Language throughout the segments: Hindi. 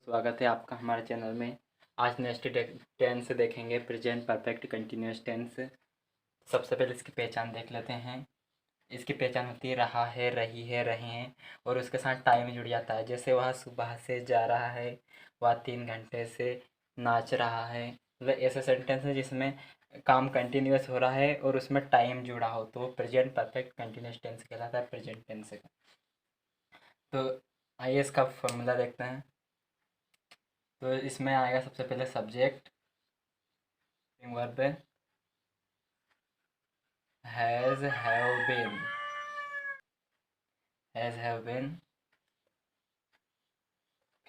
स्वागत है आपका हमारे चैनल में। आज नेक्स्ट टेंस देखेंगे, प्रेजेंट परफेक्ट कंटिन्यूअस टेंस। सबसे पहले इसकी पहचान देख लेते हैं। इसकी पहचान होती है रहा है, रही है, रहे हैं और उसके साथ टाइम जुड़ जाता है। जैसे वह सुबह से जा रहा है, वह 3 घंटे से नाच रहा है। मतलब ऐसे सेंटेंस है जिसमें काम कंटिन्यूअस हो रहा है और उसमें टाइम जुड़ा हो, तो वो प्रेजेंट परफेक्ट कंटिन्यूअस टेंस कहलाता है, प्रेजेंट टेंस का। तो आइए इसका फॉर्मूला देखते हैं। तो इसमें आएगा सबसे पहले subject, verb has have been.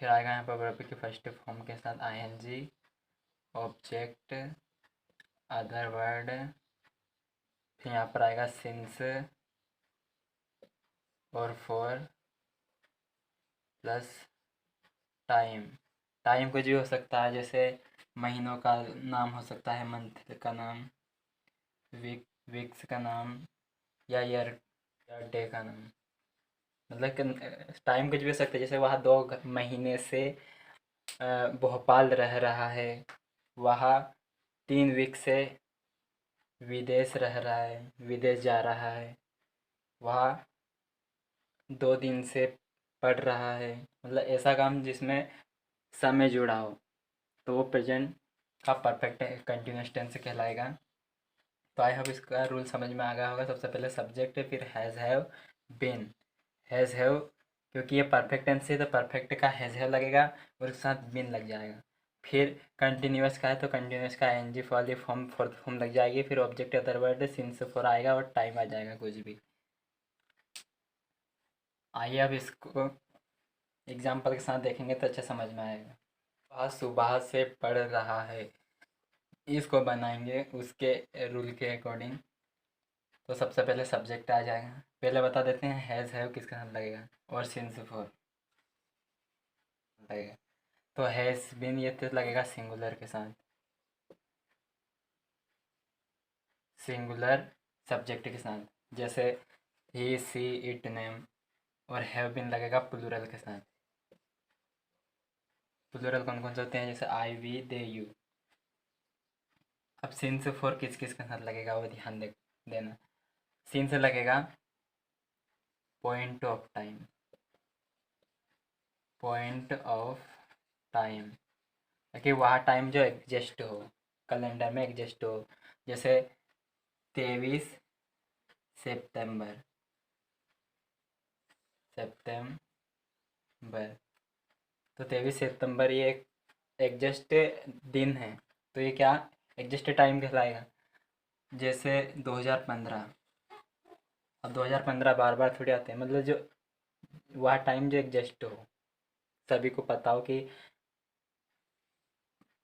फिर आएगा यहाँ पर वर्ब के फर्स्ट फॉर्म के साथ आईएनजी, ऑब्जेक्ट, अदर वर्ड। फिर यहाँ पर आएगा सिंस और फॉर प्लस टाइम। टाइम कुछ भी हो सकता है, जैसे महीनों का नाम हो सकता है, मंथ का नाम, वीक्स का नाम, या ईयर या डे का नाम। मतलब टाइम कुछ भी हो सकता है, जैसे वह 2 महीने से भोपाल रह रहा है, वह 3 वीक से विदेश रह रहा है, विदेश जा रहा है, वह 2 दिन से पढ़ रहा है। मतलब ऐसा काम जिसमें समय जुड़ा हो, तो वो प्रेजेंट का परफेक्ट कंटिन्यूअस टेंस कहलाएगा। तो आई होप इसका रूल समझ में आ गया होगा। सबसे पहले सब्जेक्ट, फिर has have been. Has have क्योंकि ये परफेक्ट टेंस है तो परफेक्ट का हैज़ हैव लगेगा और उसके साथ बीन लग जाएगा। फिर कंटिन्यूअस का है तो कंटिन्यूअस का N G for form fourth form लग जाएगी। फिर object other word since for आएगा और टाइम आ जाएगा कुछ भी। आइए अब इसको एग्जाम्पल के साथ देखेंगे तो अच्छा समझ में आएगा। वह सुबह से पढ़ रहा है, इसको बनाएंगे उसके रूल के अकॉर्डिंग। तो सबसे पहले सब्जेक्ट आ जाएगा। पहले बता देते हैं हैज़ हैव किसके साथ लगेगा और सिंस फॉर लगेगा। तो हैज़ बीन ये तो लगेगा सिंगुलर के साथ, सिंगुलर सब्जेक्ट के साथ। जैसे ही सी इट नेम। और हैव बीन लगेगा प्लूरल के साथ। प्लूरल कौन कौन से होते हैं, जैसे आई वी दे यू। अब सिंस फॉर किस किस के साथ लगेगा वो ध्यान देना। सिंस लगेगा point of time, point of time ताकि वह टाइम जो एग्जिस्ट हो, कैलेंडर में एग्जिस्ट हो। जैसे 23 सितंबर, सितंबर। तो 23 सितंबर ये एक एग्जस्ट दिन है, तो ये क्या एग्जस्ट टाइम कहलाएगा। जैसे 2015। अब 2015 बार बार थोड़ी आते हैं, मतलब जो वह टाइम जो एग्जस्ट हो, सभी को पता हो कि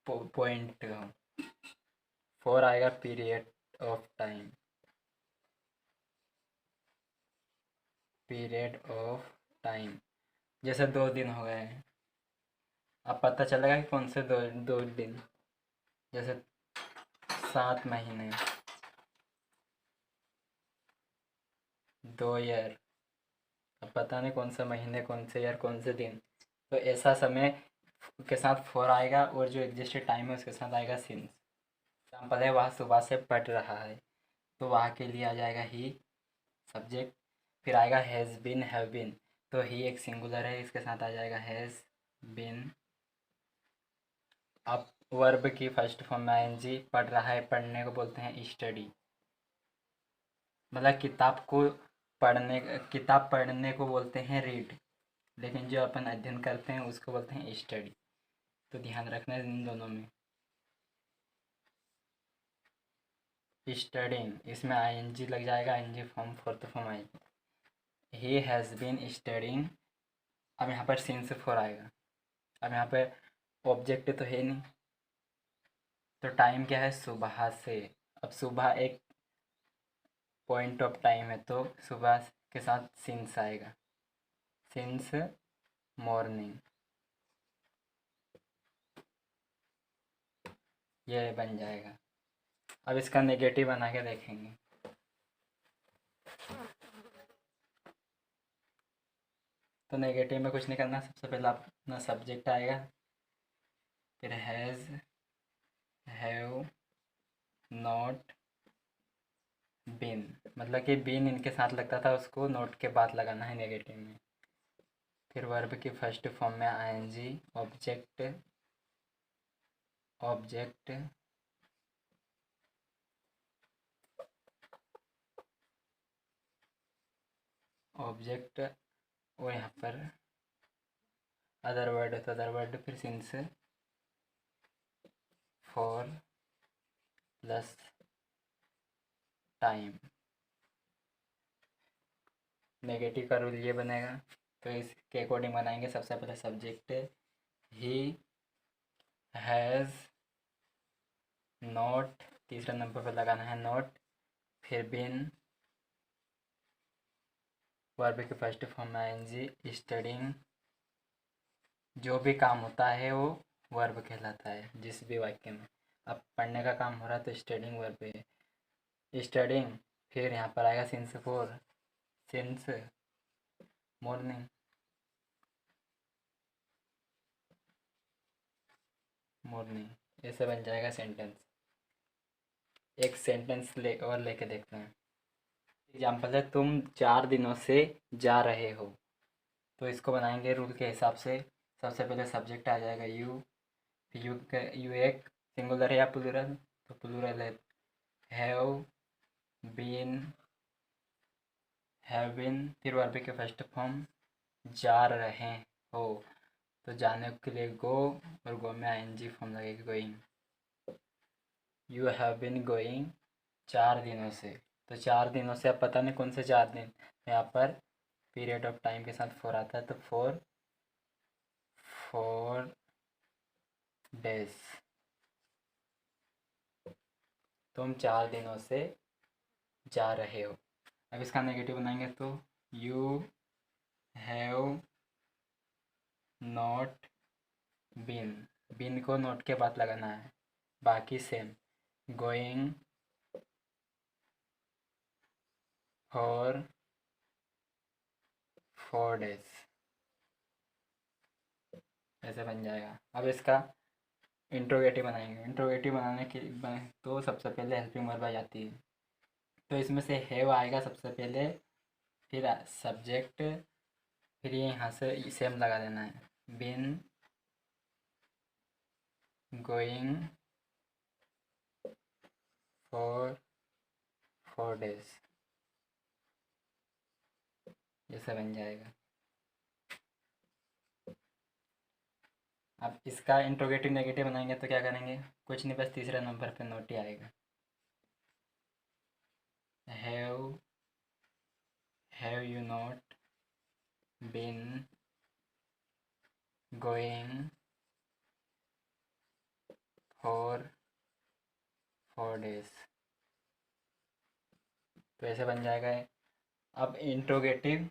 पॉइंट हो। फोर आएगा period of time, period of time. जैसे 2 दिन हो गए हैं, अब पता चलेगा कि कौन से 2 दिन। जैसे 7 महीने, 2 ईयर। अब पता नहीं कौन से महीने, कौन से ईयर, कौन से दिन। तो ऐसा समय के साथ फोर आएगा और जो एग्जिस्टेड टाइम है उसके साथ आएगा सिंस। एग्जाम्पल है वह सुबह से पढ़ रहा है, तो वहाँ के लिए आ जाएगा ही सब्जेक्ट। फिर आएगा हैज़ बिन, हैव बिन। तो ही एक सिंगुलर है, इसके साथ आ जाएगा हैज़ बिन। अब वर्ब की फर्स्ट फॉर्म में आईएनजी। पढ़ रहा है, पढ़ने को बोलते हैं स्टडी। मतलब किताब पढ़ने को बोलते हैं रीड, लेकिन जो अपन अध्ययन करते हैं उसको बोलते हैं स्टडी। तो ध्यान रखना है इन दोनों में। स्टडिंग, इसमें आईएनजी लग जाएगा, आईएनजी फॉर्म फोर्थ फॉर्म आएगी। He has been studying. अब यहाँ पर सिंस फॉर आएगा। अब यहाँ पे ऑब्जेक्ट तो है नहीं, तो टाइम क्या है, सुबह से। अब सुबह एक पॉइंट ऑफ टाइम है, तो सुबह के साथ सिंस आएगा, सिंस मॉर्निंग। ये बन जाएगा। अब इसका नेगेटिव बना के देखेंगे। तो नेगेटिव में कुछ नहीं करना, सबसे पहले अपना सब्जेक्ट आएगा, फिर हैज़, हैव, नॉट, बीन। मतलब कि बीन इनके साथ लगता था, उसको नोट के बाद लगाना है नेगेटिव में। फिर वर्ब की फर्स्ट फॉर्म में आईएनजी, ऑब्जेक्ट, ऑब्जेक्ट, ऑब्जेक्ट, और यहाँ पर अदर वर्ड है तो अदर वर्ड, फिर since, for, plus time. Negative का रूल ये बनेगा, तो इसके अकॉर्डिंग बनाएंगे। सबसे पहले सब्जेक्ट ही हैज़ नॉट, तीसरा नंबर पर लगाना है नॉट, फिर बिन, वर्ब की फर्स्ट फॉर्म में आईएनजी, स्टडिंग। जो भी काम होता है वो वर्ब कहलाता है जिस भी वाक्य में। अब पढ़ने का काम हो रहा है तो स्टडिंग वर्ब है, स्टडिंग। फिर यहाँ पर आएगा since four, since morning, morning. ऐसे बन जाएगा सेंटेंस। एक सेंटेंस और लेके देखते हैं। एग्जाम्पल है, तुम 4 दिनों से जा रहे हो। तो इसको बनाएंगे रूल के हिसाब से। सबसे पहले सब्जेक्ट आ जाएगा यू, यू एक सिंगुलर है या प्लूरल, तो प्लूरल है। हैव बीन, हैव बीन, फिर वर्ब के फर्स्ट फॉर्म जा रहे हो, तो जाने के लिए गो, और गो में आईएनजी फॉर्म लगेगी, going. You have been going 4 दिनों से, तो 4 दिनों से अब पता नहीं कौन से 4 दिन, यहाँ पर पीरियड ऑफ टाइम के साथ फोर आता है, तो 4 डेज। तुम 4 दिनों से जा रहे हो। अब इसका नेगेटिव बनाएंगे तो you have not been, been को नोट के बाद लगाना है, बाकी सेम। गोइंग फॉर 4 डेज, ऐसे बन जाएगा। अब इसका इंट्रोगेटिव बनाएंगे। इंट्रोगेटिव बनाने के तो सबसे पहले हेल्पिंग वर्ब आ जाती है, तो इसमें से हैव आएगा सबसे पहले, फिर सब्जेक्ट, फिर ये यहाँ से सेम लगा देना है, बिन गोइंग फॉर 4 डेज, जैसे बन जाएगा। अब इसका इंट्रोगेटिव नेगेटिव बनाएंगे तो क्या करेंगे, कुछ नहीं, बस तीसरे नंबर पे नोट ही आएगा। Have you not been going for 4 days, तो ऐसे बन जाएगा। अब इंट्रोगेटिव,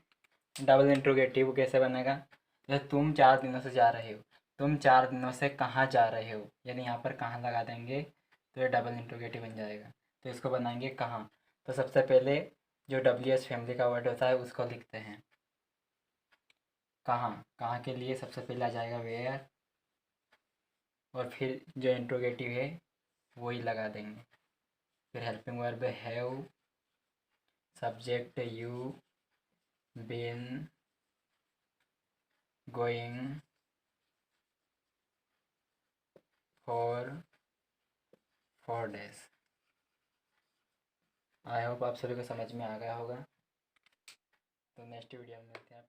डबल इंट्रोगेटिव कैसे बनेगा, जैसे तुम 4 दिनों से जा रहे हो, तुम 4 दिनों से कहाँ जा रहे हो, यानी यहाँ पर कहाँ लगा देंगे, तो ये डबल इंट्रोगेटिव बन जाएगा। तो इसको बनाएंगे कहाँ, तो सबसे पहले जो WH फैमिली का वर्ड होता है उसको लिखते हैं। कहाँ, कहाँ के लिए सबसे पहले आ जाएगा वेयर, और फिर जो इंट्रोगेटिव है वही लगा देंगे। फिर helping verb have, subject you, been going for 4 days. I hope आप सभी को समझ में आ गया होगा। तो नेक्स्ट वीडियो में मिलते हैं।